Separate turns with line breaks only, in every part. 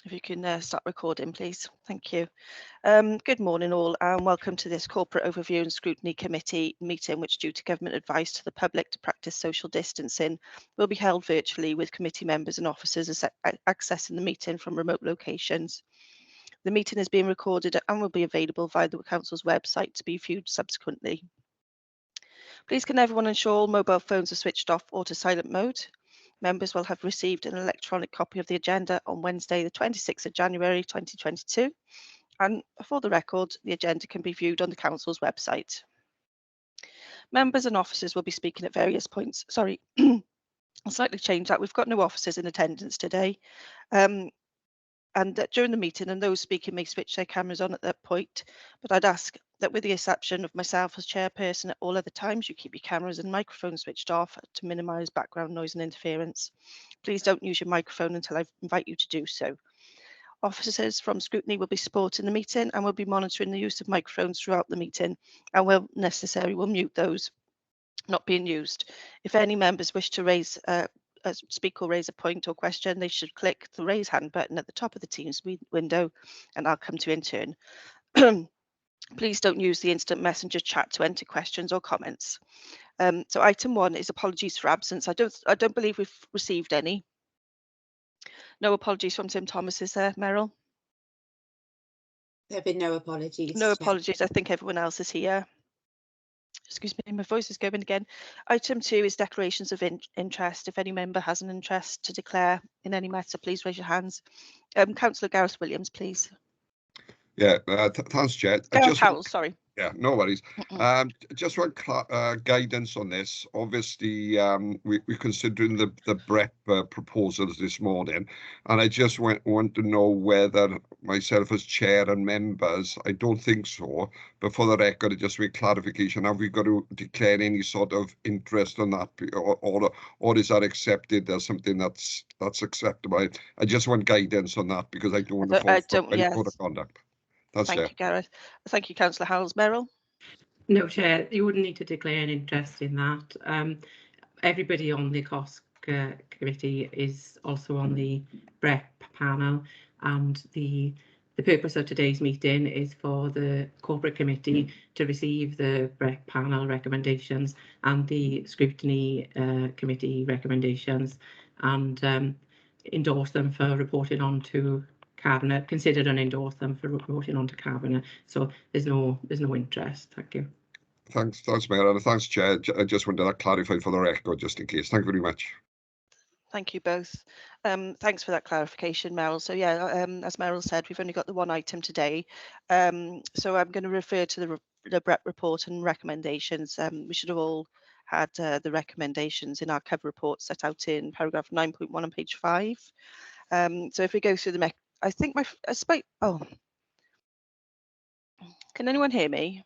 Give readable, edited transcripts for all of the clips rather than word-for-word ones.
If you can start recording, please. Thank you. Good morning all, and welcome to this Corporate Overview and Scrutiny Committee meeting, which, due to government advice to the public to practice social distancing, will be held virtually with committee members and officers accessing the meeting from remote locations. The meeting is being recorded and will be available via the Council's website to be viewed subsequently. Please can everyone ensure all mobile phones are switched off or to silent mode. Members will have received an electronic copy of the agenda on Wednesday, the 26th of January 2022. And for the record, the agenda can be viewed on the Council's website. Members and officers will be speaking at various points. Sorry, I'll slightly change that. We've got no officers in attendance today. And during the meeting, and those speaking may switch their cameras on at that point, but I'd ask that, with the exception of myself as chairperson, at all other times you keep your cameras and microphones switched off to minimise background noise and interference. Please don't use your microphone until I invite you to do so. Officers from Scrutiny will be supporting the meeting and will be monitoring the use of microphones throughout the meeting, and where necessary will mute those not being used. If any members wish to speak or raise a point or question, they should click the raise hand button at the top of the Teams window, and I'll come to you in turn. Please don't use the instant messenger chat to enter questions or comments. So item 1 is apologies for absence. I don't believe we've received any. No apologies from Tim Thomas, is there, Meryl?
There have been no apologies.
No apologies. I think everyone else is here. Excuse me, my voice is going again. Item 2 is declarations of interest. If any member has an interest to declare in any matter, please raise your hands. Councillor Gareth Williams, please.
Yeah, thanks, Chair.
Gareth Howells, sorry.
Yeah, no worries. Just want guidance on this. Obviously, we're considering the Brep proposals this morning, and I just want to know whether myself as chair and members, I don't think so, but for the record, just with clarification, have we got to declare any sort of interest on that, or is that accepted as something that's acceptable? I just want guidance on that, because I don't want to fall for any code of conduct.
Thank you, Gareth. Thank you, Councillor Howells. Meryl?
No, Chair, you wouldn't need to declare an interest in that. Everybody on the COSC committee is also on the Brep panel, and the purpose of today's meeting is for the corporate committee to receive the Brep panel recommendations and the scrutiny committee recommendations, and endorse them for reporting on to Cabinet, consider and endorse them for reporting onto Cabinet. So there's no interest. Thank you.
Thanks, Mayor, and thanks, Chair. I just wanted that clarified for the record, just in case. Thank you very much.
Thank you both. Thanks for that clarification, Meryl. So yeah, as Meryl said, we've only got the one item today. So I'm going to refer to the Brep report and recommendations. We should have all had the recommendations in our cover report set out in paragraph 9.1 on page 5. So if we go through the can anyone hear me?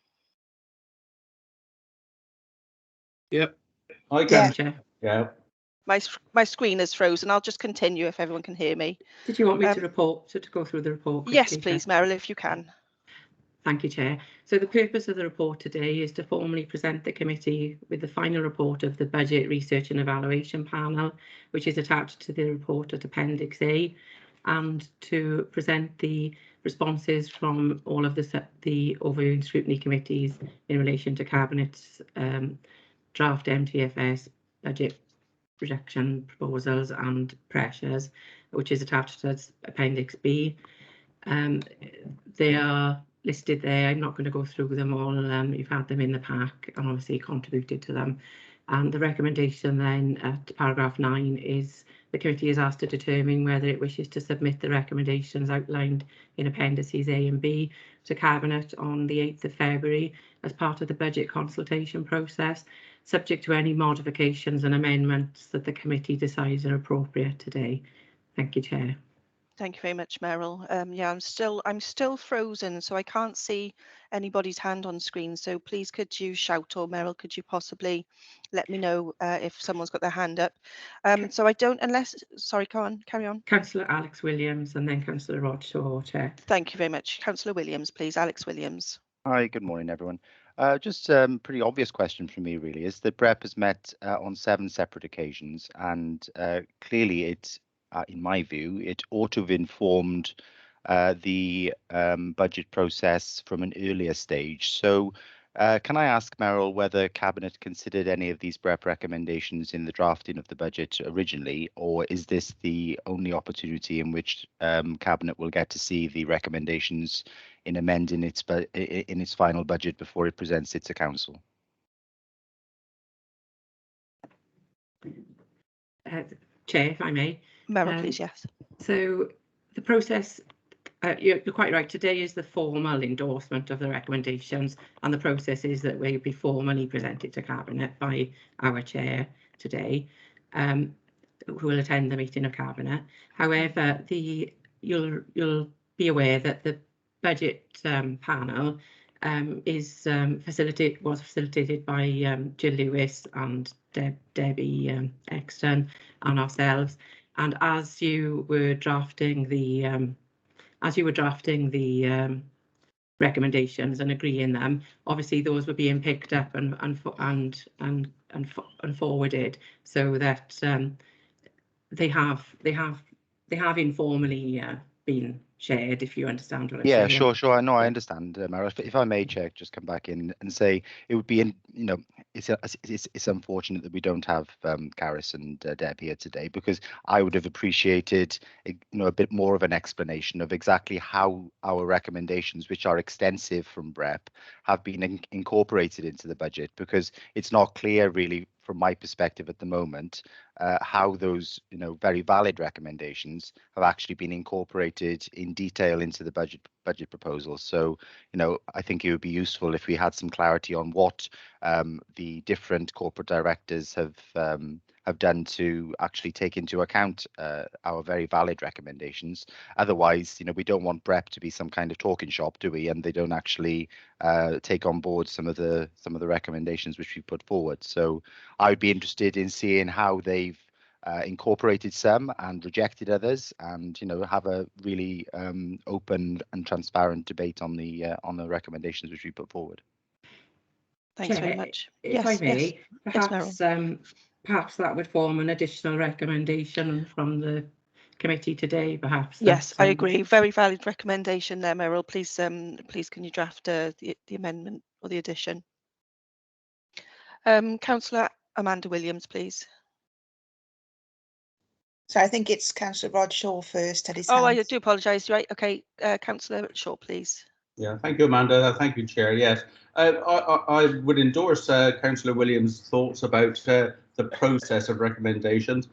Yep.
I can. Yeah.
My screen is frozen. I'll just continue if everyone can hear me.
Did you want me to go through the report quickly?
Yes, please, Meryl, if you can.
Thank you, Chair. So the purpose of the report today is to formally present the committee with the final report of the Budget Research and Evaluation Panel, which is attached to the report at Appendix A, and to present the responses from all of the Overview and Scrutiny committees in relation to Cabinet's draft MTFS budget reduction proposals and pressures, which is attached as Appendix B. They are listed there. I'm not going to go through them all. You've had them in the pack and obviously contributed to them. And the recommendation then at paragraph 9 is the committee is asked to determine whether it wishes to submit the recommendations outlined in appendices A and B to Cabinet on the 8th of February as part of the budget consultation process, subject to any modifications and amendments that the committee decides are appropriate today. Thank you, Chair.
Thank you very much, Meryl. Yeah, I'm still frozen, so I can't see anybody's hand on screen. So please, could you shout, or Meryl, could you possibly let me know if someone's got their hand up? So I don't, sorry, carry on.
Councillor Alex Williams and then Councillor Rod Shaw, Chair.
Thank you very much. Councillor Williams, please. Alex Williams.
Hi, good morning, everyone. Just pretty obvious question for me, really, is that Brep has met on 7 separate occasions, and clearly it in my view, it ought to have informed the budget process from an earlier stage. So can I ask Meryl whether Cabinet considered any of these Brep recommendations in the drafting of the budget originally, or is this the only opportunity in which Cabinet will get to see the recommendations in amending its final budget before it presents it to Council?
Chair, if I may.
Meryl, please, yes.
So the process, you're quite right, today is the formal endorsement of the recommendations, and the process is that we be formally presented to Cabinet by our chair today, who will attend the meeting of Cabinet. However, you'll be aware that the budget panel was facilitated by Jill Lewis and Debbie Exton and ourselves. And as you were drafting the recommendations and agreeing them, obviously those were being picked up and forwarded, so that they have informally been shared, if you understand what I'm saying.
Yeah, sure. I know, I understand, Meryl. If I may, Chair, just come back in and say it would be, it's unfortunate that we don't have Gareth and Deb here today, because I would have appreciated, a bit more of an explanation of exactly how our recommendations, which are extensive from Brep, have been incorporated into the budget, because it's not clear really from my perspective at the moment how those very valid recommendations have actually been incorporated in detail into the budget proposal. So I think it would be useful if we had some clarity on what the different corporate directors have done to actually take into account our very valid recommendations. Otherwise, we don't want Brep to be some kind of talking shop, do we? And they don't actually take on board some of the recommendations which we put forward. So I would be interested in seeing how they've incorporated some and rejected others, and have a really open and transparent debate on the recommendations which we put forward.
Thanks
Chair,
very much.
If I may, perhaps perhaps that would form an additional recommendation from the committee today, perhaps.
Yes, I agree. Very valid recommendation there, Meryl. Please, please, can you draft the amendment or the addition? Councillor Amanda Williams, please.
So I think it's Councillor Rod Shaw first.
I do apologise. Right, okay. Councillor Shaw, please.
Yeah, thank you, Amanda. Thank you, Chair. Yes, I would endorse Councillor Williams' thoughts about the process of recommendations.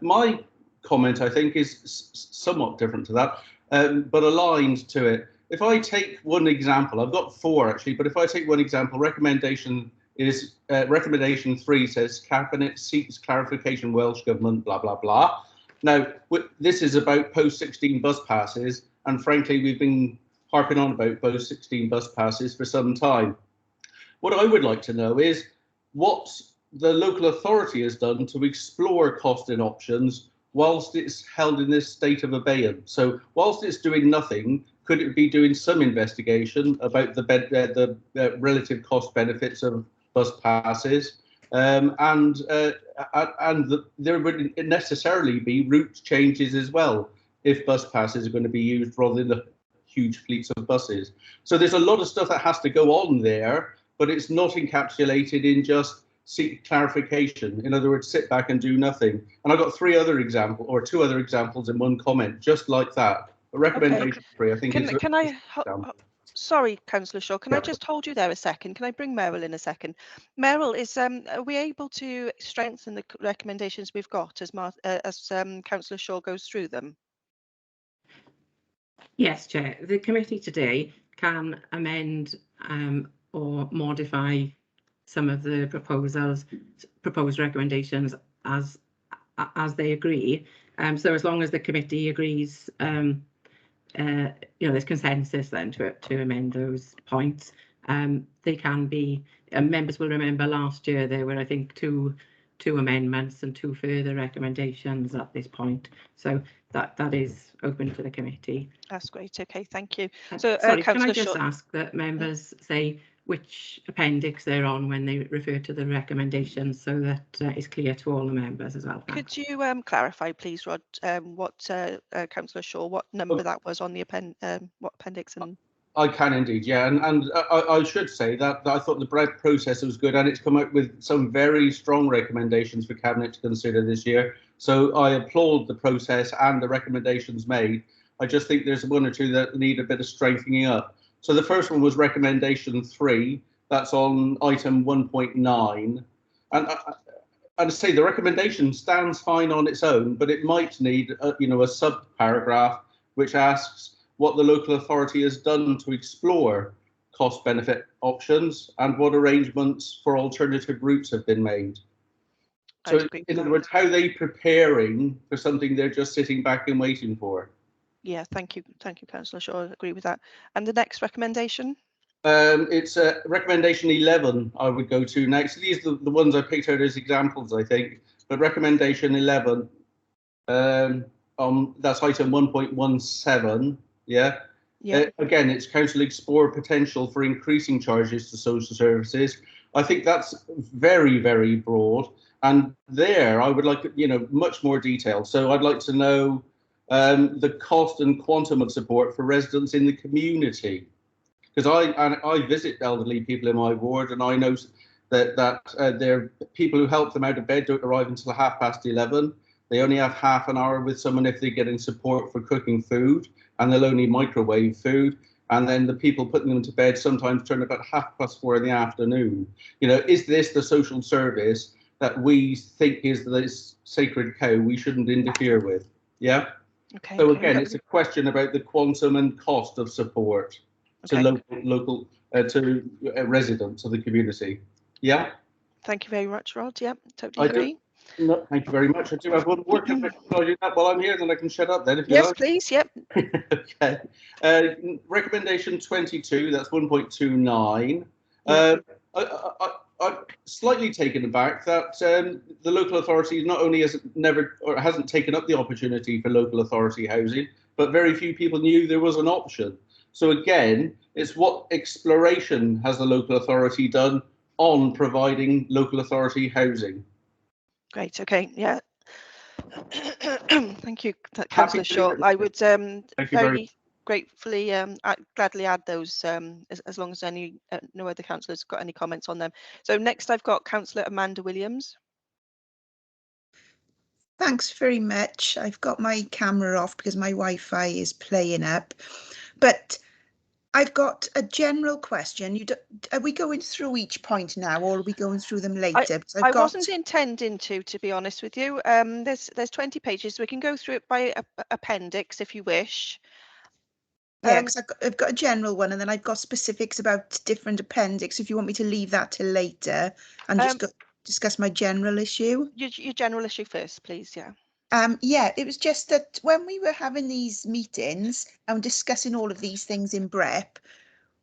My comment, I think, is somewhat different to that, but aligned to it. If I take one example, I've got four actually, but if I take one example, recommendation 3 says Cabinet seeks clarification Welsh Government, blah, blah, blah. Now, this is about post-16 bus passes, and frankly, we've been harping on about post-16 bus passes for some time. What I would like to know is what the local authority has done to explore costing options whilst it's held in this state of abeyance. So whilst it's doing nothing, could it be doing some investigation about the relative cost benefits of bus passes? And there would necessarily be route changes as well if bus passes are going to be used rather than the huge fleets of buses. So there's a lot of stuff that has to go on there, but it's not encapsulated in just seek clarification. In other words, sit back and do nothing. And I've got 2 other examples in one comment, just like that. A recommendation 3, I think.
Can I? Sorry, Councillor Shaw, can I just hold you there a second? Can I bring Meryl in a second? Meryl, are we able to strengthen the recommendations we've got as Councillor Shaw goes through them?
Yes, Chair. The committee today can amend or modify some of the proposed recommendations as they agree. So as long as the committee agrees, there's consensus then to amend those points. They can be. Members will remember last year there were, I think, two amendments and 2 further recommendations at this point. So that is open to the committee.
That's great. Okay, thank you.
So sorry, can I just
Shaw,
ask that members say which appendix they're on when they refer to the recommendations, so that it's clear to all the members as well. Thanks.
Could you clarify, please, Rod, what Councillor Shaw, what number that was on the what appendix? And
I can indeed, yeah, and I should say that I thought the Brep process was good, and it's come out with some very strong recommendations for Cabinet to consider this year. So I applaud the process and the recommendations made. I just think there's one or two that need a bit of strengthening up. So the first one was recommendation 3. That's on item 1.9, and I'd say the recommendation stands fine on its own, but it might need a sub paragraph which asks what the local authority has done to explore cost benefit options and what arrangements for alternative routes have been made. So in other words, how are they preparing for something they're just sitting back and waiting for?
yeah, thank you, Councillor Shaw. I agree with that. And the next recommendation?
It's recommendation 11 I would go to next. These are the ones I picked out as examples, I think. But recommendation 11, that's item 1.17. Yeah. Again, it's council explore potential for increasing charges to social services. I think that's very, very broad. And there, I would like, much more detail. So I'd like to know the cost and quantum of support for residents in the community. Because I visit elderly people in my ward, and I know that there are people who help them out of bed don't arrive until 11:30. They only have half an hour with someone if they're getting support for cooking food, and they'll only microwave food. And then the people putting them to bed sometimes turn about 4:30 in the afternoon. Is this the social service that we think is this sacred cow we shouldn't interfere with? Yeah.
Okay.
So again, it's a question about the quantum and cost of support to local residents of the community. Yeah.
Thank you very much, Rod. Yeah, totally agree.
No, thank you very much. I do have one more. Can I do that while I'm here? Then I can shut up then if you
yes,
like.
please. Yep.
Okay. Recommendation 22. That's 1.29. I'm slightly taken aback that the local authority not only hasn't taken up the opportunity for local authority housing, but very few people knew there was an option. So again, it's what exploration has the local authority done on providing local authority housing?
Great. Okay. Yeah. Thank you, Councillor Shaw. I would very gratefully gladly add those as long as no other councillors got any comments on them. So next I've got Councillor Amanda Williams.
Thanks very much. I've got my camera off because my Wi-Fi is playing up, but I've got a general question. Are we going through each point now, or are we going through them later?
I wasn't intending to be honest with you. There's 20 pages. So we can go through it by appendix if you wish.
Yeah, because I've got a general one, and then I've got specifics about different appendix. If you want me to leave that till later and just discuss my general issue.
Your general issue first, please. Yeah.
Yeah, it was just that when we were having these meetings and discussing all of these things in Brep,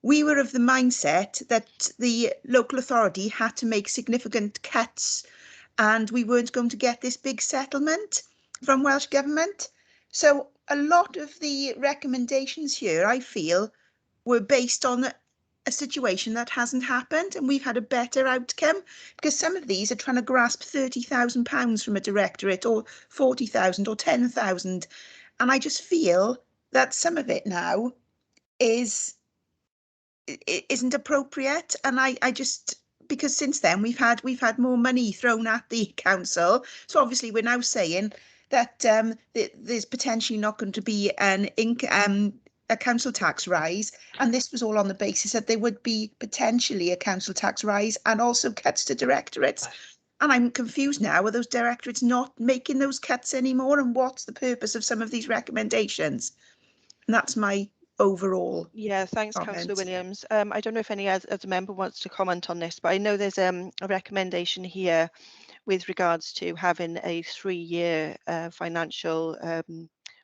we were of the mindset that the local authority had to make significant cuts and we weren't going to get this big settlement from Welsh Government. So a lot of the recommendations here, I feel, were based on a situation that hasn't happened, and we've had a better outcome, because some of these are trying to grasp £30,000 from a directorate, or 40,000 or 10,000, and I just feel that some of it now isn't appropriate. And I just, because since then we've had more money thrown at the council, so obviously we're now saying that there's potentially not going to be a council tax rise, and this was all on the basis that there would be potentially a council tax rise and also cuts to directorates. And I'm confused now, are those directorates not making those cuts anymore, and what's the purpose of some of these recommendations? And that's my overall.
Yeah, thanks, Councillor Williams. I don't know if any other member wants to comment on this, but I know there's a recommendation here with regards to having a 3-year financial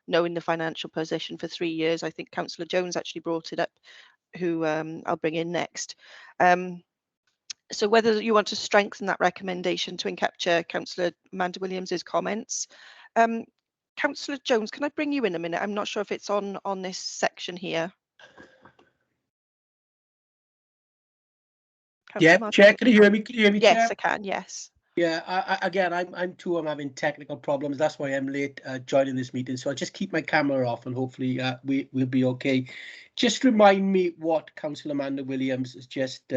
knowing the financial position for 3 years. I think Councillor Jones actually brought it up, who I'll bring in next. So whether you want to strengthen that recommendation to encapture Councillor Amanda Williams's comments. Councillor Jones, can I bring you in a minute? I'm not sure if it's on this section here. Councillor Martin.
Chair, can you hear me? Can you hear me,
Yes,
Chair?
I can. Yes.
Yeah, again, I'm too. I'm having technical problems. That's why I'm late joining this meeting. So I'll just keep my camera off, and hopefully we'll be okay. Just remind me what Councillor Amanda Williams has just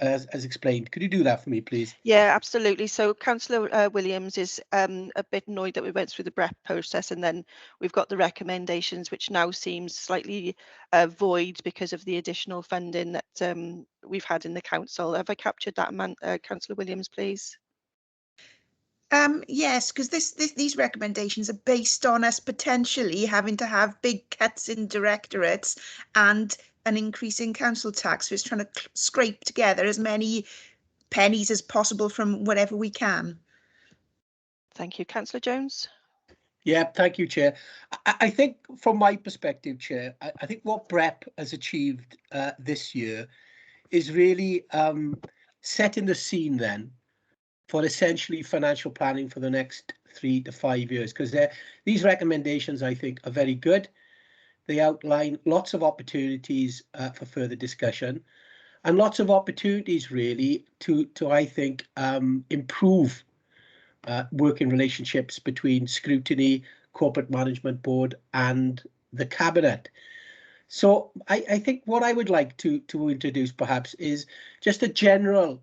as explained. Could you do that for me, please?
Yeah, absolutely. So Councillor Williams is a bit annoyed that we went through the Brep process and then we've got the recommendations, which now seems slightly void because of the additional funding that we've had in the council. Have I captured that, Councillor Williams, please?
Yes, because these recommendations are based on us potentially having to have big cuts in directorates and an increase in council tax. So it's trying to scrape together as many pennies as possible from whatever we can.
Thank you. Councillor Jones?
Yeah, thank you, Chair. I think from my perspective, Chair, I think what Brep has achieved this year is really setting the scene then for essentially financial planning for the next 3 to 5 years, because these recommendations, I think, are very good. They outline lots of opportunities for further discussion and lots of opportunities really to I think, improve working relationships between Scrutiny, Corporate Management Board and the Cabinet. So I think what I would like to introduce perhaps is just a general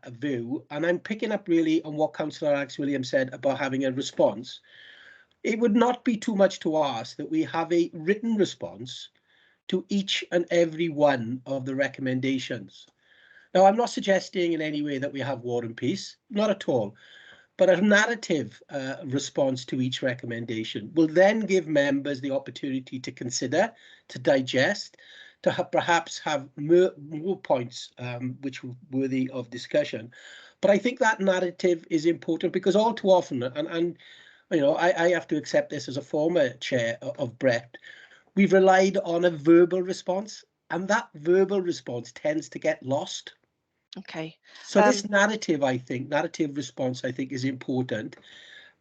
view, and I'm picking up really on what Councillor Alex Williams said about having a response. It would not be too much to ask that we have a written response to each and every one of the recommendations. Now, I'm not suggesting in any way that we have War and Peace, not at all. But a narrative response to each recommendation will then give members the opportunity to consider, to digest, to perhaps have more points which were worthy of discussion. But I think that narrative is important because all too often, and you know, I have to accept this as a former chair of Brep, we've relied on a verbal response, and that verbal response tends to get lost.
Okay.
So this narrative response, I think, is important,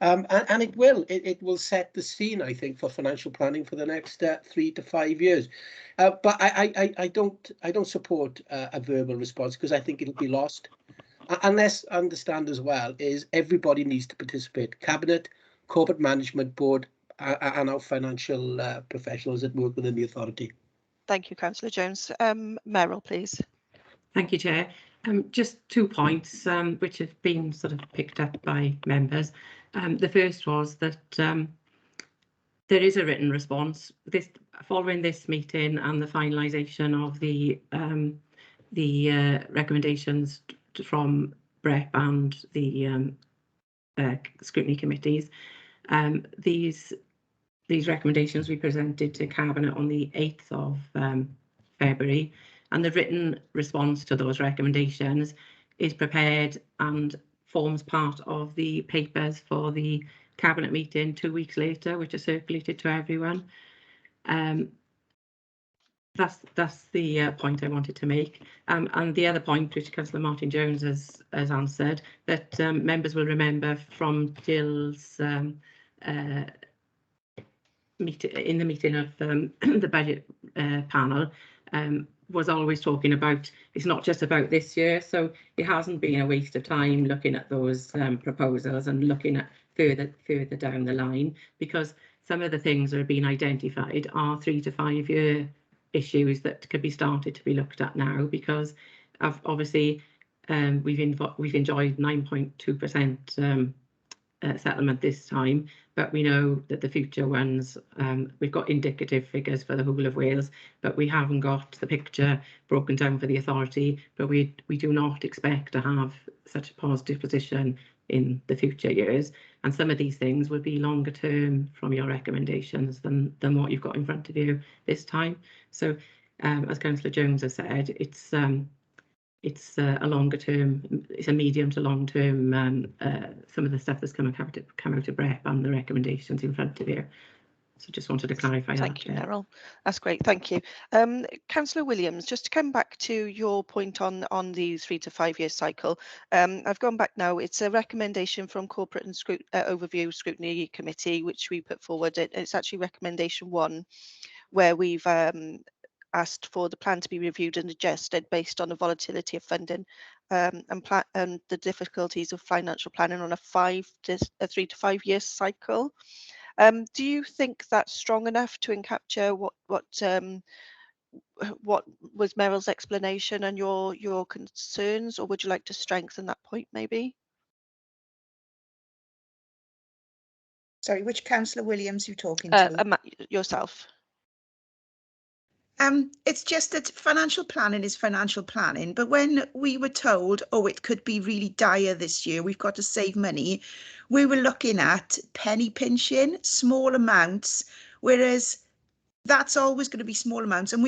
and it will set the scene, I think, for financial planning for the next 3 to 5 years. But I don't support a verbal response because I think it'll be lost. Unless understand as well is everybody needs to participate: Cabinet, Corporate Management Board, and our financial professionals that work within the authority.
Thank you, Councillor Jones. Meryl, please.
Thank you, Chair. Just 2 points which have been sort of picked up by members. The first was that there is a written response. Following this meeting and the finalisation of the recommendations from Brep and the scrutiny committees, these recommendations we presented to Cabinet on the 8th of February. And the written response to those recommendations is prepared and forms part of the papers for the Cabinet meeting 2 weeks later, which are circulated to everyone. That's the point I wanted to make. And the other point, which Councillor Martin Jones has answered, that members will remember from Jill's in the meeting of the budget panel, was always talking about it's not just about this year, so it hasn't been a waste of time looking at those proposals and looking at further down the line, because some of the things that are being identified are 3 to 5 year issues that could be started to be looked at now, because obviously we've enjoyed 9.2% settlement this time, but we know that the future ones, we've got indicative figures for the whole of Wales, but we haven't got the picture broken down for the authority. But we do not expect to have such a positive position in the future years, and some of these things would be longer term from your recommendations than what you've got in front of you this time. So as Councillor Jones has said, it's a longer term, it's a medium to long term, some of the stuff that's come out of Brep and the recommendations in front of you. So just wanted to clarify that.
Thank you, Meryl. That's great, thank you. Councillor Williams, just to come back to your point on the 3 to 5 year cycle, I've gone back now. It's a recommendation from Corporate and Overview Scrutiny Committee, which we put forward. It's actually recommendation 1, where we've asked for the plan to be reviewed and adjusted based on the volatility of funding and the difficulties of financial planning on a 3 to 5 year cycle. Do you think that's strong enough to capture what was Meryl's explanation and your concerns, or would you like to strengthen that point maybe?
Sorry, which Councillor Williams are you talking to?
Yourself.
It's just that financial planning is financial planning, but when we were told, oh, it could be really dire this year, we've got to save money, we were looking at penny pinching, small amounts, whereas that's always going to be small amounts. And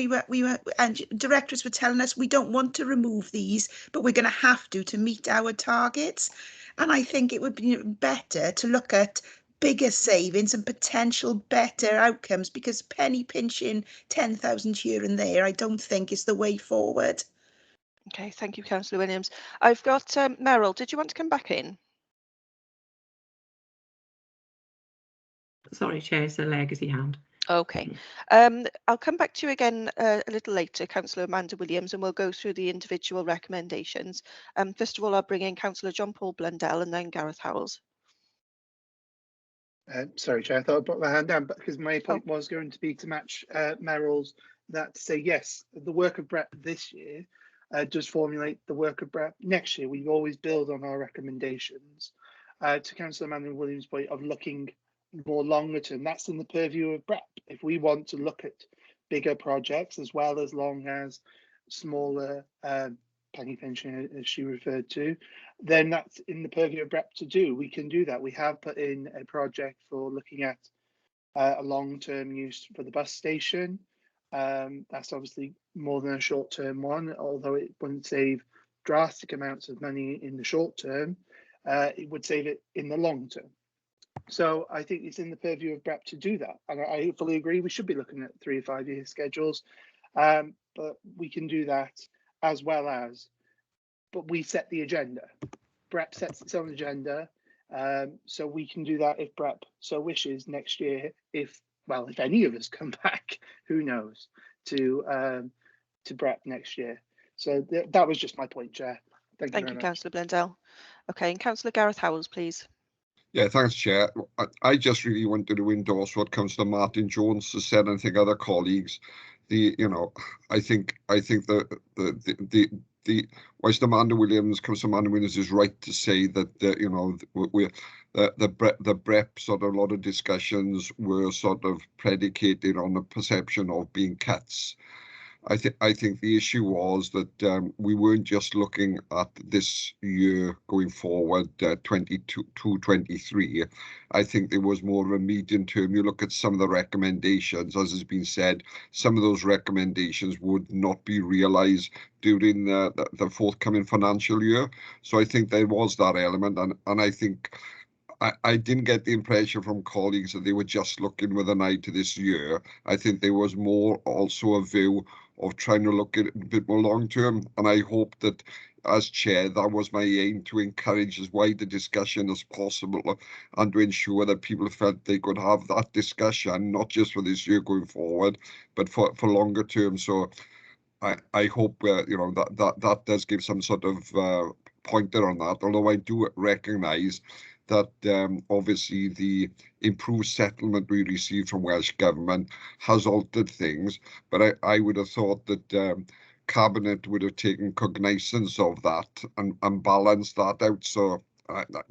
and directors were telling us we don't want to remove these, but we're going to have to meet our targets. And I think it would be better to look at bigger savings and potential better outcomes, because penny pinching 10,000 here and there, I don't think is the way forward.
Okay, thank you, Councillor Williams. I've got Meryl, did you want to come back in?
Sorry, Chair, it's a legacy hand.
Okay, I'll come back to you again a little later, Councillor Amanda Williams, and we'll go through the individual recommendations. First of all, I'll bring in Councillor John Paul Blundell and then Gareth Howells.
Sorry, Chair, I thought I put my hand down, but because my point was going to be to match Meryl's, that to say yes, the work of Brep this year does formulate the work of Brep next year. We always build on our recommendations. To Councillor Amanda Williams' point of looking more longer term, that's in the purview of Brep. If we want to look at bigger projects as well as long as smaller penny pension, as she referred to, then that's in the purview of Brep to do. We can do that. We have put in a project for looking at a long-term use for the bus station. That's obviously more than a short-term one, although it wouldn't save drastic amounts of money in the short term. It would save it in the long term. So I think it's in the purview of Brep to do that. And I fully agree, we should be looking at 3 to 5 year schedules, but we can do that as well as, but we set the agenda. Brep sets its own agenda, so we can do that if Brep so wishes next year, if any of us come back, who knows, to Brep next year. So that was just my point, Chair. Thank you,
Councillor Blundell. Okay, and Councillor Gareth Howells, please.
Yeah, thanks, Chair. I just really wanted to endorse what Councillor Martin Jones has said, and I think other colleagues. I think whilst Councillor Amanda Williams is right to say that the Brep sort of a lot of discussions were sort of predicated on the perception of being cuts. I think the issue was that we weren't just looking at this year going forward, 22-23. I think there was more of a medium term. You look at some of the recommendations, as has been said, some of those recommendations would not be realised during the forthcoming financial year. So I think there was that element, and I think I didn't get the impression from colleagues that they were just looking with an eye to this year. I think there was more also a view of trying to look at it a bit more long term, and I hope that as chair that was my aim, to encourage as wide a discussion as possible and to ensure that people felt they could have that discussion not just for this year going forward but for longer term. So I hope that does give some sort of pointer on that, although I do recognise that obviously the improved settlement we received from Welsh Government has altered things, but I would have thought that Cabinet would have taken cognizance of that and balanced that out. So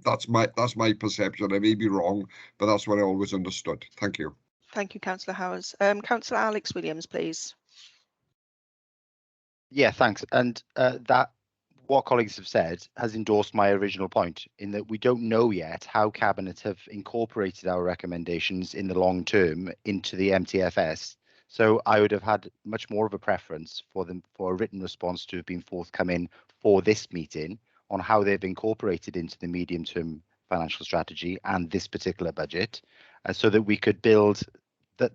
that's my perception. I may be wrong, but that's what I always understood. Thank you.
Thank you, Councillor Howells. Councillor Alex Williams, please.
Yeah, thanks. And that what colleagues have said has endorsed my original point, in that we don't know yet how Cabinet have incorporated our recommendations in the long term into the MTFS. So I would have had much more of a preference for a written response to have been forthcoming for this meeting on how they've incorporated into the medium term financial strategy and this particular budget, so that we could build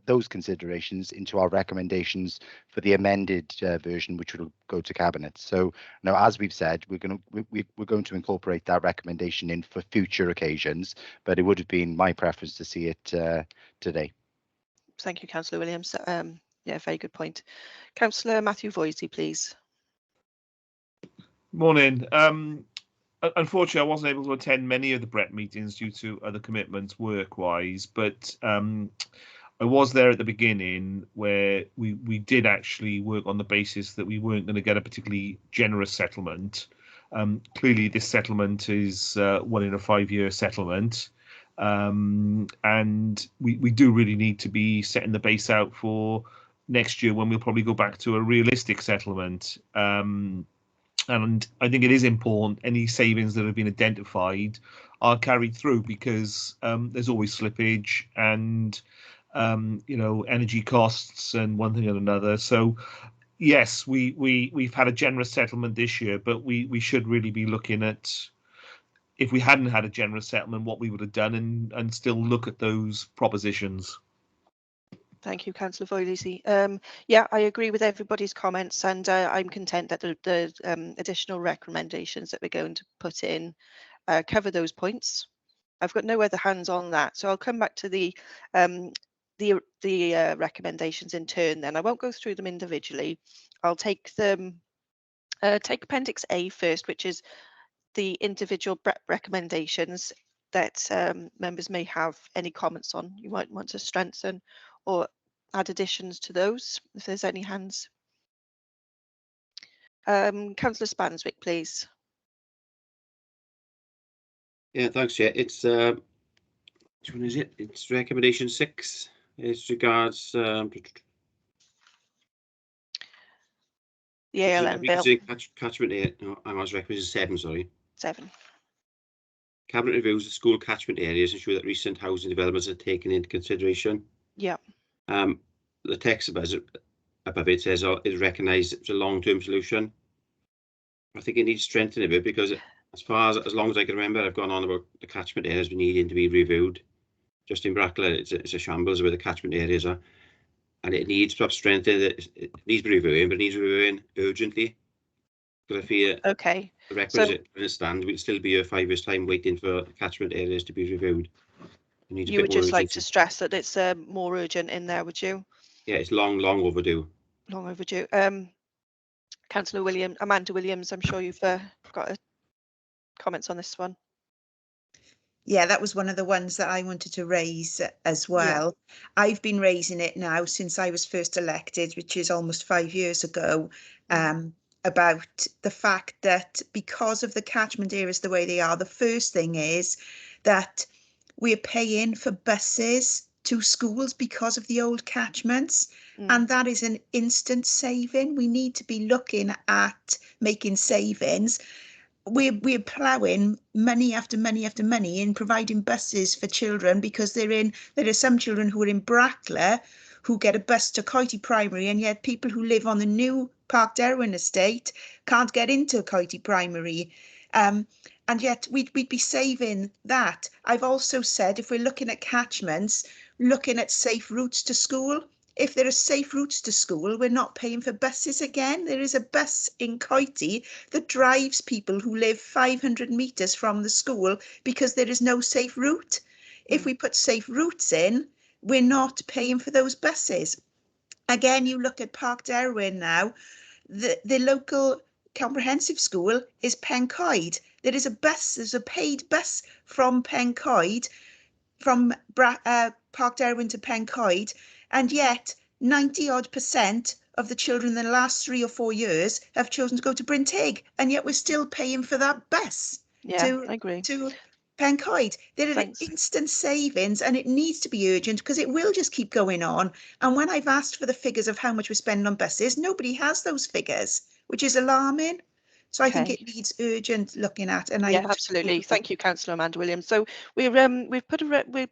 those considerations into our recommendations for the amended version, which will go to Cabinet. So now, as we've said, we're going to incorporate that recommendation in for future occasions, but it would have been my preference to see it today.
Thank you, Councillor Williams. Yeah, very good point. Councillor Matthew Voisey, please.
Morning. Unfortunately, I wasn't able to attend many of the Brep meetings due to other commitments work-wise, but I was there at the beginning where we did actually work on the basis that we weren't going to get a particularly generous settlement. Clearly, this settlement is 1 in a 5-year settlement, and we do really need to be setting the base out for next year when we'll probably go back to a realistic settlement. And I think it is important any savings that have been identified are carried through, because there's always slippage and energy costs and one thing and another. So yes, we've had a generous settlement this year, but we should really be looking at, if we hadn't had a generous settlement, what we would have done, and still look at those propositions.
Thank you, Councillor Voisey. Yeah, I agree with everybody's comments, and I'm content that the additional recommendations that we're going to put in cover those points. I've got no other hands on that, so I'll come back to the recommendations in turn. Then I won't go through them individually. I'll take them. Take Appendix A first, which is the individual recommendations that members may have any comments on. You might want to strengthen or add additions to those, if there's any hands. Councillor Spanswick, please.
Yeah, thanks, Chair. It's which one is it? It's recommendation 6. It regards
the ALM bill.
Catchment area. No, I was recommendation 7. Sorry.
7.
Cabinet reviews the school catchment areas, ensure that recent housing developments are taken into consideration.
Yeah.
The text above it says it recognised it's a long-term solution. I think it needs strengthening a bit, because as long as I can remember, I've gone on about the catchment areas needing to be reviewed. Just in Brackler, it's a shambles where the catchment areas are, and it needs perhaps strengthening. It needs reviewing, but it needs reviewing urgently. Because I fear the requisite stand will still be a 5 years' time waiting for catchment areas to be reviewed.
You would just like to stress that it's more urgent in there, would you?
Yeah, it's long overdue.
Long overdue. Councillor Amanda Williams, I'm sure you've got comments on this one.
Yeah, that was one of the ones that I wanted to raise as well. Yeah. I've been raising it now since I was first elected, which is almost 5 years ago, about the fact that because of the catchment areas the way they are, the first thing is that we're paying for buses to schools because of the old catchments, and that is an instant saving. We need to be looking at making savings. We're ploughing money after money after money in providing buses for children, because there are some children who are in Brackler who get a bus to Coity Primary, and yet people who live on the new Park Derwin estate can't get into Coity Primary. And yet we'd be saving that. I've also said, if we're looking at catchments, looking at safe routes to school. If there are safe routes to school, we're not paying for buses again. There is a bus in Coity that drives people who live 500 metres from the school because there is no safe route. If we put safe routes in, we're not paying for those buses. Again, you look at Park Derwin now, the local comprehensive school is Pencoed. There is a bus, there's a paid bus from Pencoed, from Park Derwin to Pencoed, and yet 90% of the children in the last 3 or 4 years have chosen to go to Bryn Teg, and yet we're still paying for that bus
I agree.
to Pencoed. There are instant savings, and it needs to be urgent, because it will just keep going on. And when I've asked for the figures of how much we're spending on buses, nobody has those figures, which is alarming. So I think it needs urgent looking at. And
absolutely. Thank you, Councillor Amanda Williams. So we've put we're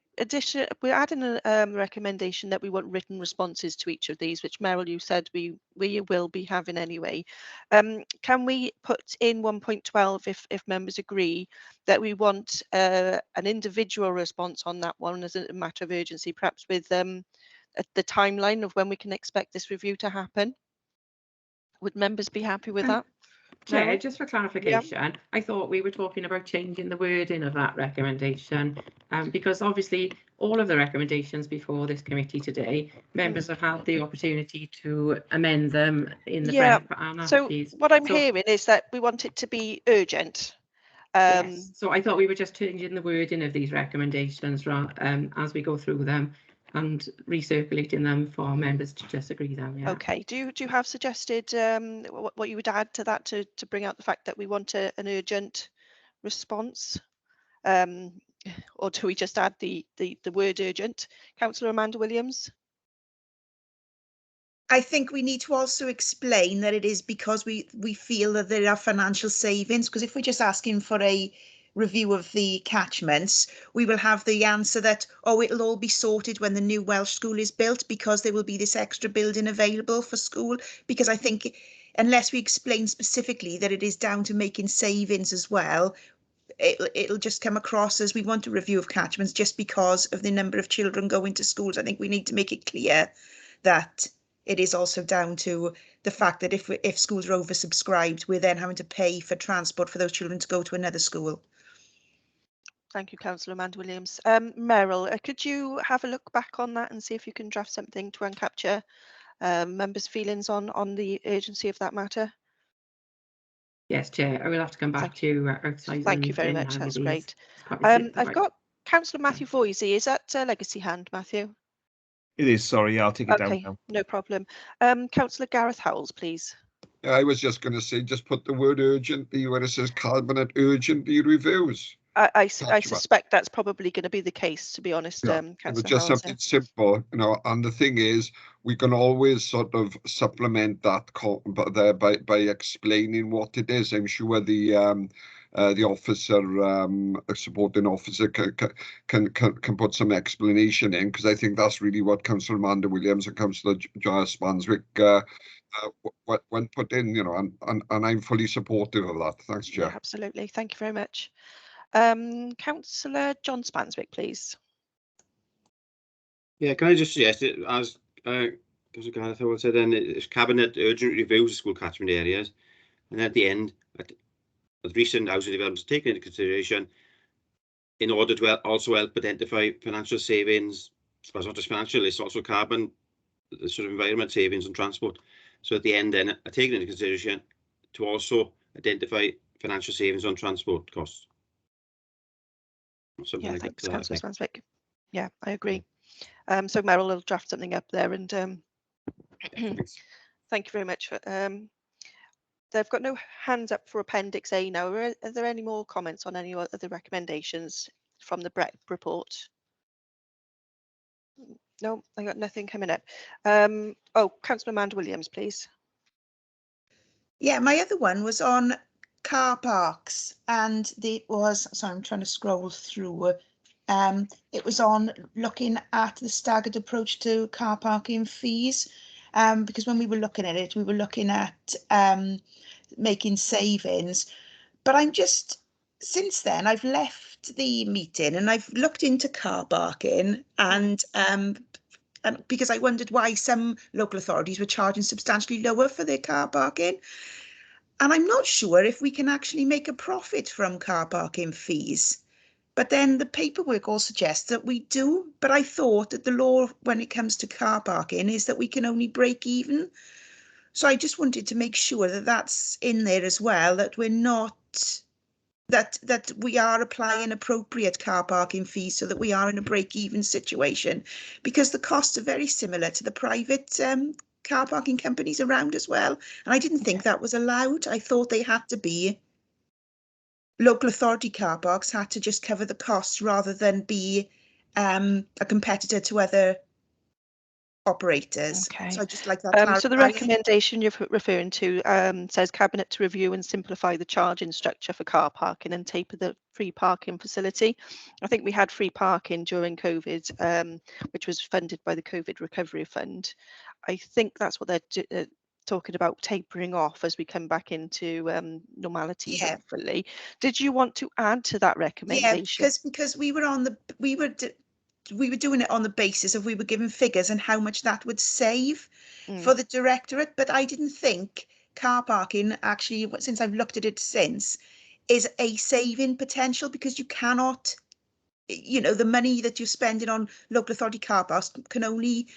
adding a recommendation that we want written responses to each of these, which Meryl, you said we will be having anyway. Can we put in 1.12 if members agree that we want an individual response on that one as a matter of urgency, perhaps with the timeline of when we can expect this review to happen? Would members be happy with that?
Chair,
Meryl?
just for clarification, I thought we were talking about changing the wording of that recommendation, because obviously all of the recommendations before this committee today, members have had the opportunity to amend them in the
Yeah,
Brep and
so
piece.
what I'm
So-
hearing is that we want it to be urgent.
Yes, so I thought we were just changing the wording of these recommendations as we go through them and recirculating them for members to just agree them. Yeah.
Okay, do you have suggested what you would add to that to bring out the fact that we want an urgent response? Or do we just add the word urgent? Councillor Amanda Williams?
I think we need to also explain that it is because we feel that there are financial savings, because if we're just asking for a review of the catchments, we will have the answer that, oh, it'll all be sorted when the new Welsh school is built because there will be this extra building available for school. Because I think unless we explain specifically that it is down to making savings as well, it'll just come across as we want a review of catchments just because of the number of children going to schools. I think we need to make it clear that it is also down to the fact that if schools are oversubscribed, we're then having to pay for transport for those children to go to another school.
Thank you, Councillor Amanda Williams. Meryl, could you have a look back on that and see if you can draft something to uncapture members' feelings on the urgency of that matter?
Yes, Chair, I will have to come back to you outside.
Thank you very much, that's great.
I've
I've got Councillor Matthew Voisey. Is that a legacy hand, Matthew?
It is, sorry, yeah, I'll take it down
Okay,
now.
no problem. Councillor Gareth Howells, please.
Yeah, I was just going to say, just put the word urgently where it says Cabinet urgently reviews.
I suspect that's probably going to be the case, to be honest,
Yeah,
Councillor
just
Howells.
something simple, you know, and the thing is, we can always sort of supplement that by explaining what it is. I'm sure the officer, supporting officer can put some explanation in, because I think that's really what Councillor Amanda Williams and Councillor Giles Spanswick when put in, you know, and I'm fully supportive of that. Thanks, Chair.
Yeah, absolutely. Thank you very much. Councillor John Spanswick, please.
Yeah, can I just suggest it as Councillor Gareth Howell said, then it's Cabinet urgent reviews of school catchment areas, and at the end, with recent housing developments taken into consideration, in order to also help identify financial savings, I suppose not just financial, it's also carbon, the sort of environment savings and transport. So at the end, then, are taken into consideration to also identify financial savings on transport costs. Something
Yeah,
like
thanks,
that,
Councillor Spanswick. Yeah, I agree. So Meryl will draft something up there, and thank you very much. They've got no hands up for Appendix A now. Are there any more comments on any other recommendations from the Brep report? No, I got nothing coming up. Oh, Councillor Amanda Williams, please.
Yeah, my other one was on car parks, and so I'm trying to scroll through. It was on looking at the staggered approach to car parking fees, because when we were looking at it, we were looking at making savings. But since then, I've left the meeting and I've looked into car parking, and because I wondered why some local authorities were charging substantially lower for their car parking. And I'm not sure if we can actually make a profit from car parking fees. But then the paperwork all suggests that we do. But I thought that the law when it comes to car parking is that we can only break even. So I just wanted to make sure that that's in there as well, that we're not, that we are applying appropriate car parking fees so that we are in a break-even situation, because the costs are very similar to the private car parking companies around as well. And I didn't think that was allowed. I thought they had to be, local authority car parks had to just cover the costs rather than be a competitor to other operators.
Okay.
So I just like that.
So the recommendation you're referring to says Cabinet to review and simplify the charging structure for car parking and taper the free parking facility. I think we had free parking during COVID, which was funded by the COVID Recovery Fund. I think that's what they're talking about, tapering off as we come back into normality, hopefully. Did you want to add to that recommendation?
Yeah, because we were doing it on the basis of we were given figures and how much that would save for the directorate, but I didn't think car parking actually, since I've looked at it since, is a saving potential, because you cannot, you know, the money that you're spending on local authority car parks can only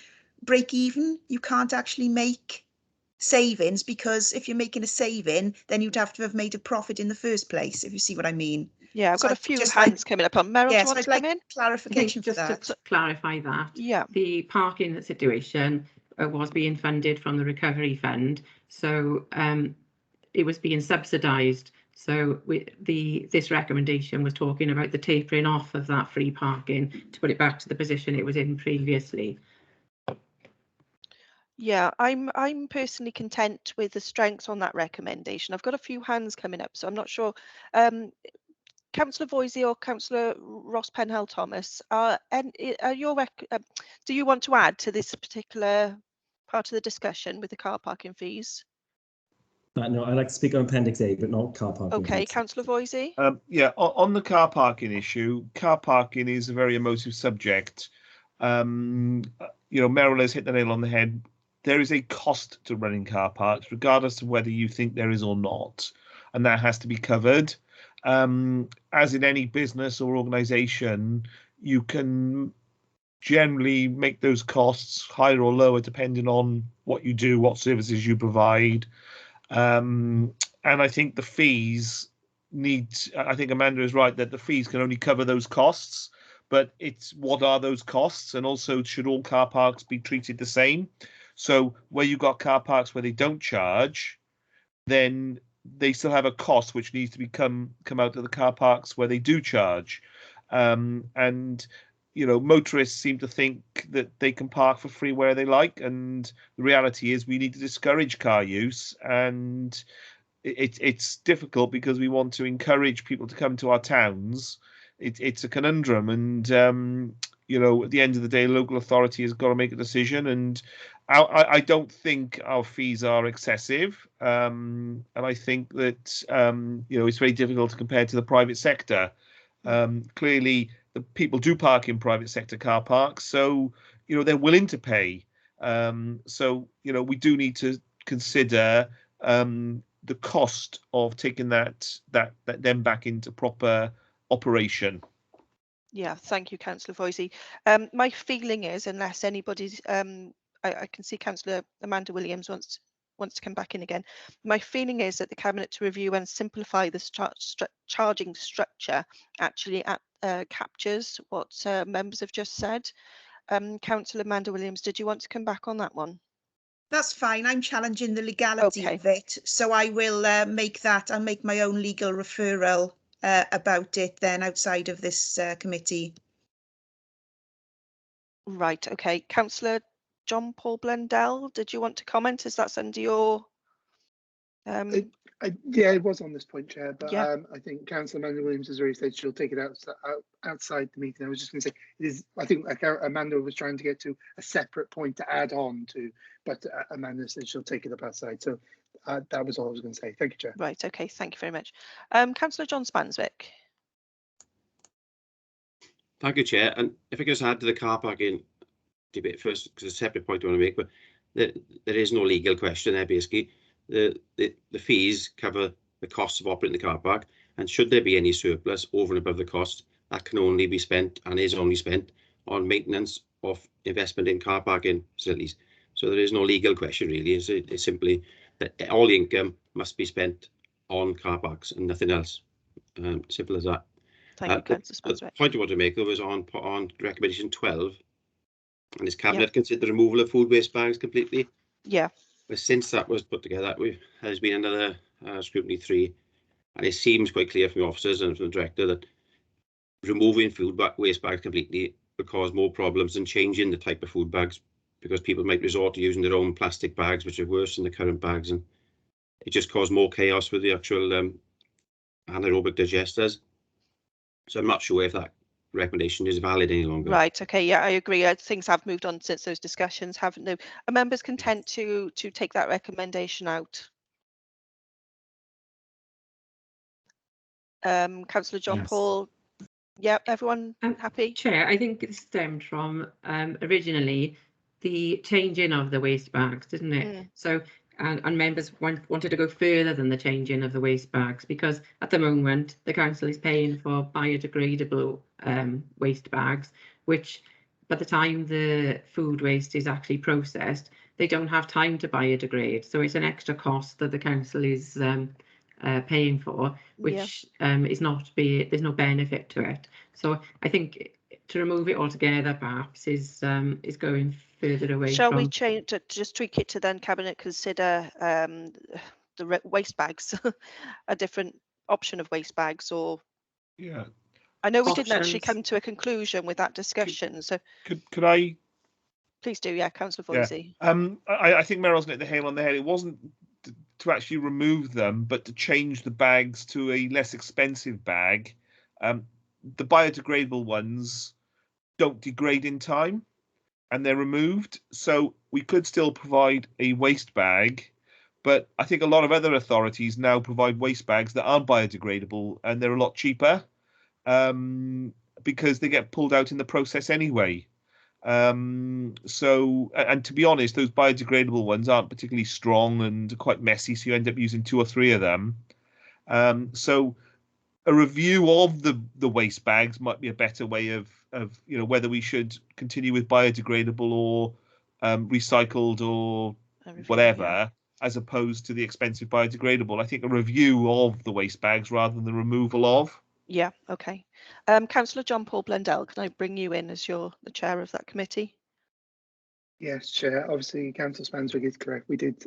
break even. You can't actually make savings, because if you're making a saving, then you'd have to have made a profit in the first place, if you see what I mean.
Yeah, I've
So
got a
I'd
few
just
hands coming up on. Meryl, do you
Yes,
want
I'd
to
like
come in?
I think
clarification for
just
that.
to clarify that,
Yeah.
the parking situation was being funded from the recovery fund, so it was being subsidised. So this recommendation was talking about the tapering off of that free parking to put it back to the position it was in previously.
Yeah, I'm personally content with the strengths on that recommendation. I've got a few hands coming up, so I'm not sure. Councillor Voisey or Councillor Ross Penhall Thomas, do you want to add to this particular part of the discussion with the car parking fees?
No, I'd like to speak on Appendix A, but not car parking.
Okay, Councillor Voisey.
Yeah, on the car parking issue, car parking is a very emotive subject. You know, Meryl has hit the nail on the head. There is a cost to running car parks, regardless of whether you think there is or not, and that has to be covered. As in any business or organisation, you can generally make those costs higher or lower depending on what you do, what services you provide. And I think the fees I think Amanda is right that the fees can only cover those costs, but it's what are those costs, and also should all car parks be treated the same? So where you've got car parks where they don't charge, then they still have a cost which needs to come out of the car parks where they do charge. And you know, motorists seem to think that they can park for free where they like, and the reality is we need to discourage car use, and it's difficult because we want to encourage people to come to our towns. It's a conundrum, and you know, at the end of the day, local authority has got to make a decision, and I don't think our fees are excessive, and I think that you know, it's very difficult to compare to the private sector. Clearly, the people do park in private sector car parks, so you know, they're willing to pay. So you know, we do need to consider the cost of taking that then back into proper operation.
Yeah, thank you, Councillor Voisey. My feeling is, unless anybody's, I can see Councillor Amanda Williams wants to come back in again. My feeling is that the Cabinet to review and simplify the charging structure actually captures what members have just said. Councillor Amanda Williams, did you want to come back on that one?
That's fine. I'm challenging the legality
Okay.
of it, so I will I'll make my own legal referral about it then outside of this committee.
Right, okay. Councillor John Paul Blundell, did you want to comment? Is that under your
yeah, it was on this point, Chair, but
yeah.
I think Councillor Amanda Williams has already said she'll take it outside the meeting. I was just going to say, it is, I think Amanda was trying to get to a separate point to add on to, but Amanda said she'll take it up outside. So that was all I was going to say. Thank you, Chair.
Right, okay, thank you very much. Councillor John Spanswick.
Thank you, Chair. And if I could just add to the car parking debate first, because it's a separate point I want to make, but there is no legal question there, basically. The fees cover the costs of operating the car park, and should there be any surplus over and above the cost, that can only be spent and is only spent on maintenance of investment in car parking facilities. So there is no legal question really. It's simply that all the income must be spent on car parks and nothing else. Simple as that.
Thank you, Councillor Spanswick.
The point I want to make though was on recommendation 12, and is Cabinet consider the removal of food waste bags completely?
Yeah.
But since that was put together, there's been another scrutiny 3, and it seems quite clear from the officers and from the director that removing food waste bags completely would cause more problems than changing the type of food bags, because people might resort to using their own plastic bags, which are worse than the current bags, and it just caused more chaos with the actual anaerobic digesters. So I'm not sure if that recommendation is valid any longer.
Right, okay, yeah, I agree. Things have moved on since those discussions, haven't they? Are members content to take that recommendation out? Councillor John Paul, yeah, everyone happy?
Chair, I think it stemmed from originally the changing of the waste bags, didn't it? So and members wanted to go further than the changing of the waste bags, because at the moment the council is paying for biodegradable waste bags, which by the time the food waste is actually processed, they don't have time to biodegrade. So it's an extra cost that the council is paying for, which is not there's no benefit to it. So I think to remove it altogether perhaps is going further away.
Shall we change to just tweak it to then Cabinet consider the waste bags, a different option of waste bags, or
Yeah.
I know we didn't actually
Options.
come to a conclusion with that discussion. So
Could I?
please do, yeah, Councillor
Yeah.
Voisey.
I think Meryl's hit the nail on the head. It wasn't to actually remove them, but to change the bags to a less expensive bag. The biodegradable ones don't degrade in time, and they're removed. So we could still provide a waste bag, but I think a lot of other authorities now provide waste bags that aren't biodegradable, and they're a lot cheaper because they get pulled out in the process anyway. So, and to be honest, those biodegradable ones aren't particularly strong and quite messy, so you end up using 2 or 3 of them. So a review of the waste bags might be a better way of whether we should continue with biodegradable or recycled or whatever, as opposed to the expensive biodegradable. I think a review of the waste bags rather than the removal of.
Yeah, okay. Councillor John Paul Blundell, can I bring you in as you're the chair of that committee?
Yes, Chair. Obviously, Councillor Spanswick is correct. We did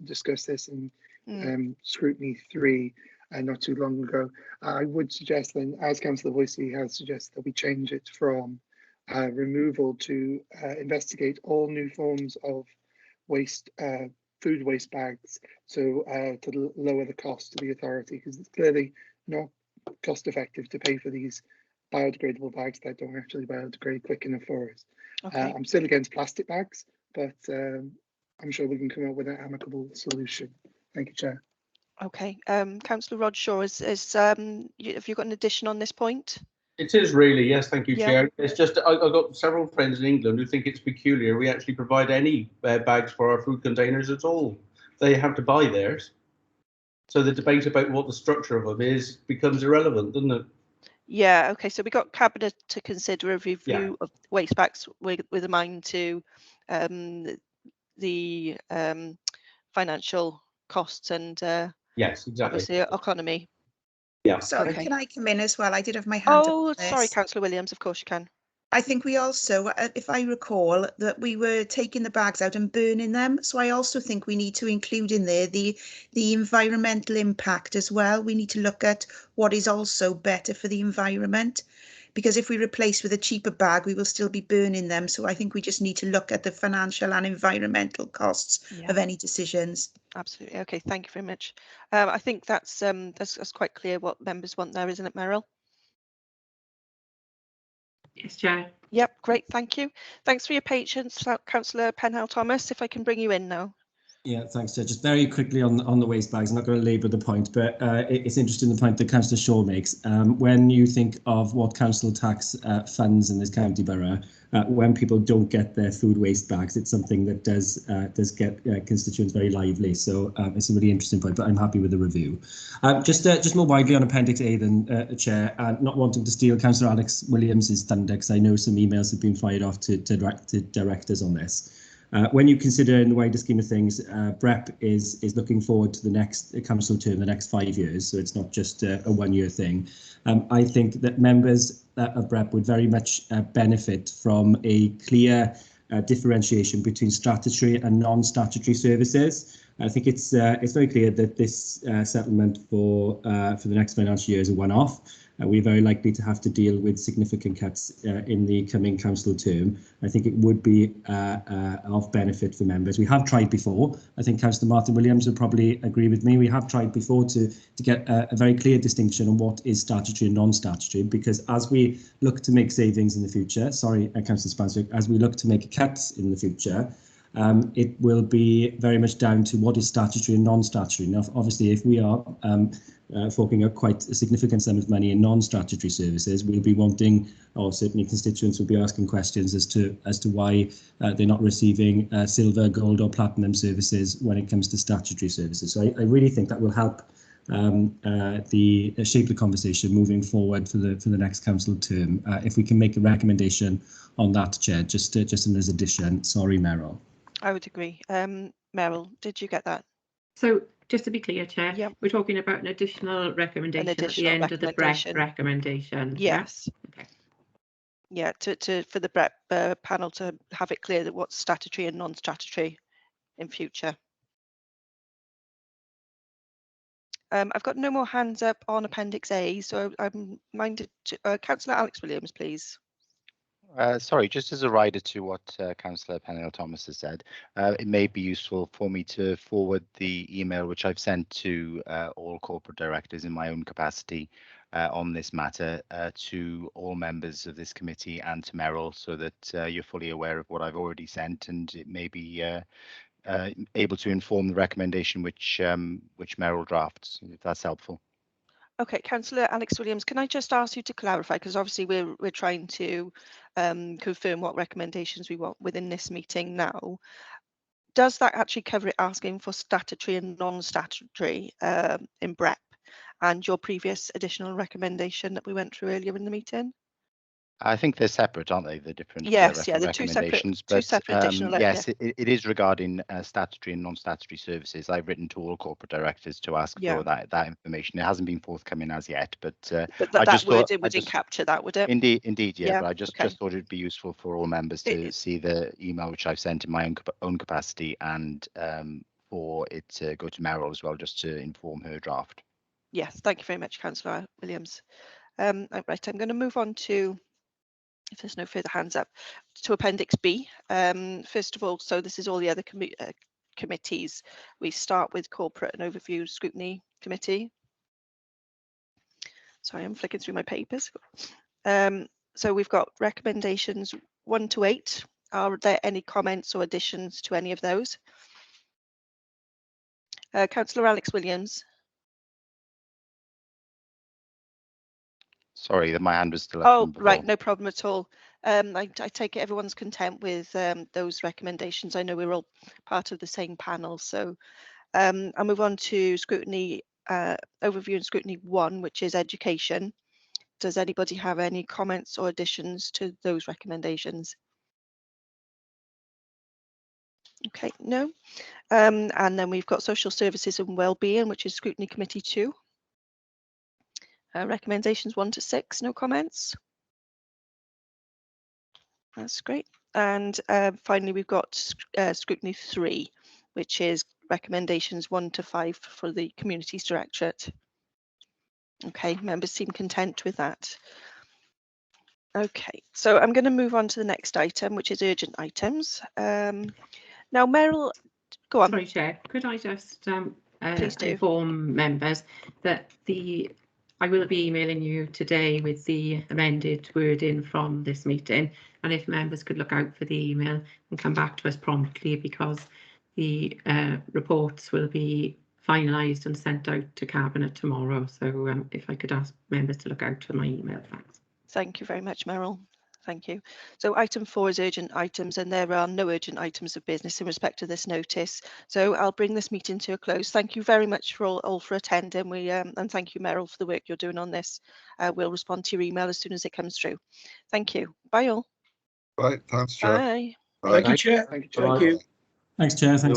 discuss this in Scrutiny 3 not too long ago. I would suggest then, as Councillor Voisey has suggested, that we change it from removal to investigate all new forms of waste, food waste bags, so to lower the cost to the authority, because it's clearly not cost effective to pay for these biodegradable bags that don't actually biodegrade quick enough for us.
Okay.
I'm still against plastic bags, but I'm sure we can come up with an amicable solution. Thank you, Chair.
Okay. Councillor Rod Shaw, have you got an addition on this point?
It is really, yes, thank you,
Yeah.
Chair. It's just I've got several friends in England who think it's peculiar we actually provide any bags for our food containers at all. They have to buy theirs. So the debate about what the structure of them is becomes irrelevant, doesn't it?
Yeah, okay, so we got Cabinet to consider a review of waste bags with a mind to the financial costs and
yes, exactly.
obviously economy.
Yeah.
Sorry,
Okay.
can I come in as well? I did have my hand up
Oh,
on
sorry,
this.
Councillor Williams, of course you can.
I think we also, if I recall, that we were taking the bags out and burning them. So I also think we need to include in there the environmental impact as well. We need to look at what is also better for the environment, because if we replace with a cheaper bag, we will still be burning them. So I think we just need to look at the financial and environmental costs of any decisions.
Absolutely. Okay, thank you very much. I think that's quite clear what members want there, isn't it, Meryl?
Yes, Chair.
Yep, great, thank you. Thanks for your patience, Councillor Penhale Thomas. If I can bring you in now.
Yeah, thanks, Chair. Just very quickly on the waste bags, I'm not going to labour the point, but it's interesting the point that Councillor Shaw makes. When you think of what council tax funds in this county borough, when people don't get their food waste bags, it's something that does get constituents very lively. So it's a really interesting point, but I'm happy with the review. Just more widely on Appendix A then, Chair, and not wanting to steal Councillor Alex Williams's thunder, because I know some emails have been fired off to directors on this. When you consider in the wider scheme of things, Brep is looking forward to the next council term, the next 5 years, so it's not just a one-year thing. I think that members of Brep would very much benefit from a clear differentiation between statutory and non-statutory services. I think it's very clear that this settlement for the next financial year is a one-off. We're very likely to have to deal with significant cuts in the coming council term. I think it would be of benefit for members. We have tried before. I think Councillor Martin Williams would probably agree with me. We have tried before to get a very clear distinction on what is statutory and non-statutory, because as we look to make savings in the future, sorry, Councillor Spanswick, as we look to make cuts in the future, it will be very much down to what is statutory and non-statutory. Now, obviously, if we are forking out quite a significant sum of money in non-statutory services, we'll be wanting, or certainly constituents will be asking questions as to why they're not receiving silver, gold or platinum services when it comes to statutory services. So I really think that will help shape the conversation moving forward for the next council term. If we can make a recommendation on that, Chair, just as addition. Sorry, Meryl.
I would agree. Meryl, did you get that?
So just to be clear, Chair,
Yep.
we're talking about an additional recommendation at the end of the Brep recommendation.
Yes.
Yeah? Okay.
Yeah, for the Brep panel to have it clear that what's statutory and non-statutory in future. I've got no more hands up on Appendix A, so I'm minded to Councillor Alex Williams, please.
Sorry, just as a rider to what Councillor Peniel Thomas has said, it may be useful for me to forward the email which I've sent to all corporate directors in my own capacity on this matter to all members of this committee and to Meryl, so that you're fully aware of what I've already sent, and it may be able to inform the recommendation which Meryl drafts, if that's helpful.
Okay, Councillor Alex Williams, can I just ask you to clarify, because obviously we're trying to confirm what recommendations we want within this meeting now. Does that actually cover it asking for statutory and non-statutory in Brep and your previous additional recommendation that we went through earlier in the meeting?
I think they're separate, aren't they? The different
yes, yeah, the
recommendations.
two separate additional.
Yes, it is regarding statutory and non-statutory services. I've written to all corporate directors to ask for that information. It hasn't been forthcoming as yet, but
that wording wouldn't capture that, would it?
Indeed, yeah. But I just thought it'd be useful for all members to see the email which I've sent in my own capacity, and for it to go to Meryl as well, just to inform her draft.
Yes, thank you very much, Councillor Williams. Right, I'm going to move on to, if there's no further hands up, to Appendix B. First of all, so this is all the other committees. We start with Corporate and Overview Scrutiny Committee. Sorry, I'm flicking through my papers. So we've got recommendations 1 to 8. Are there any comments or additions to any of those? Councillor Alex Williams.
Sorry, that my hand was still up.
Oh, right, no problem at all. I take it everyone's content with those recommendations. I know we're all part of the same panel, so I'll move on to Scrutiny, Overview and Scrutiny 1, which is Education. Does anybody have any comments or additions to those recommendations? Okay, no. And then we've got Social Services and Wellbeing, which is Scrutiny Committee 2. Recommendations 1 to 6, no comments. That's great. And finally, we've got Scrutiny 3, which is recommendations 1 to 5 for the Communities Directorate. Okay, members seem content with that. Okay, so I'm going to move on to the next item, which is urgent items. Now, Meryl, go on.
Sorry, Chair, could I just
Please do.
inform members that I will be emailing you today with the amended wording from this meeting, and if members could look out for the email and come back to us promptly, because the reports will be finalised and sent out to Cabinet tomorrow. So if I could ask members to look out for my email, thanks.
Thank you very much, Meryl. Thank you. So item 4 is urgent items, and there are no urgent items of business in respect to this notice. So I'll bring this meeting to a close. Thank you very much for all for attending. And thank you, Meryl, for the work you're doing on this. We'll respond to your email as soon as it comes through. Thank you. Bye all.
Right, thanks, Chair.
Bye.
Bye.
Thank you, Chair.
Thank you, Chair.
Thank you.
Thanks, Chair. Thanks.